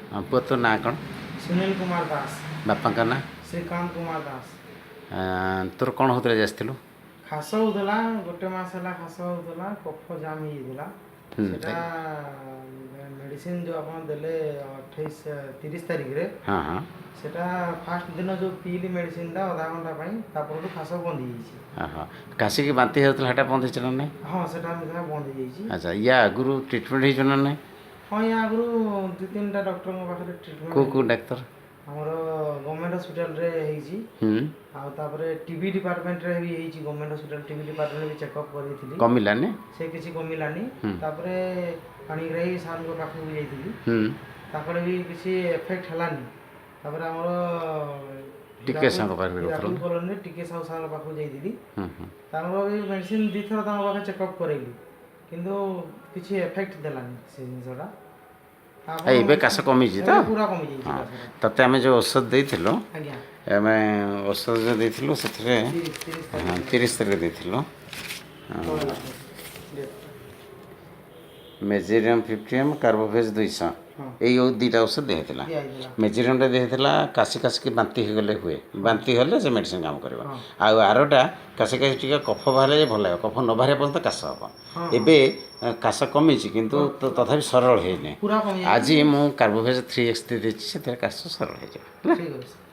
पुआ तो ना कौन सुनील कुमार दास बापा का ना श्रीकांत कुमार दास तोर कौन होते जास्तिलु खास होता गोटे मस है खास होता कफ जाम होता सेटा मेडिसिन जो आप देले 30 तारिख रे हाँ हाँ सेटा फास्ट दिन जो पीली मेडिसिन टा आधा घंटा पर खास बंद हो हाँ काशिकी बांती होता है बंद हो ना हाँ सेटा बंद हो अच्छा या आगु ट्रिटमेंट हो ना हाँ या आगु 2-3टा डॉक्टर पाखे ट्रिटमेंट को डाक्तर आमर गवर्नमेंट हॉस्पिटल रे आउे टीबी डिपार्टमेंट रे भी गवर्नमेंट हॉस्पिटल टीबी डिपार्टमेंट भी चेकअप करी कमिलानी से किसी कमिलानी तापरे पाणीग्राही सार को पाखक भी जाइली भी किसी एफेक्ट हलानी तापरे आमर टिके सांग हिराकुद कॉलोनी टिके साहू सार पाखक जाइली तामर भी मेडिसिन 2 थर ताम पाखे चेकअप करेली किंतु किसी एफेक्ट देलानी से जिनसटा ଏବେ କାଶ କମିଛି ତ पूरा कमी जाइए ହଁ ତତେ ଆମେ ଯେଉଁ ଔଷଧ ଦେଇଥିଲୁ आज्ञा ଆମେ ଔଷଧ ଯେଉଁ ଦେଇଥିଲୁ ସେଥିରେ 30 ତାରିଖ ଦେଇଥିଲୁ ମେଜିରିୟମ୍ 50 କାର୍ବୋଭେଜ୍ 200 এই দুইটা ଔଷଧ ଦିଆହେଇଥିଲା ମେଜିରିୟମ୍ଟା ଦିଆହେଇଥିଲା କାଶି କାଶିକି ବାନ୍ତି ହେଇଗଲେ ହୁଏ ବାନ୍ତି ହେଲେ ସେ ମେଡ଼ିସିନ୍ କାମ କରିବ ଆଉ ଆରଟା କାଶି କାଶି ଟିକେ କଫ ବାହାରିଲେ ଯେ ଭଲ ଲାଗିବ କଫ ନ ବାହାରିବା ପର୍ଯ୍ୟନ୍ତ କାଶ ହେବ ଏବେ କାଶ କମିଛି କିନ୍ତୁ ତଥାପି ସରଳ ହେଇନି पूरा कमी ଆଜି ମୁଁ କାର୍ବୋଭେଜ୍ 3x ଦେଇଛି ସେଥିରେ କାଶ ସରଳ ହେଇଯିବ ହେଲା ठीक है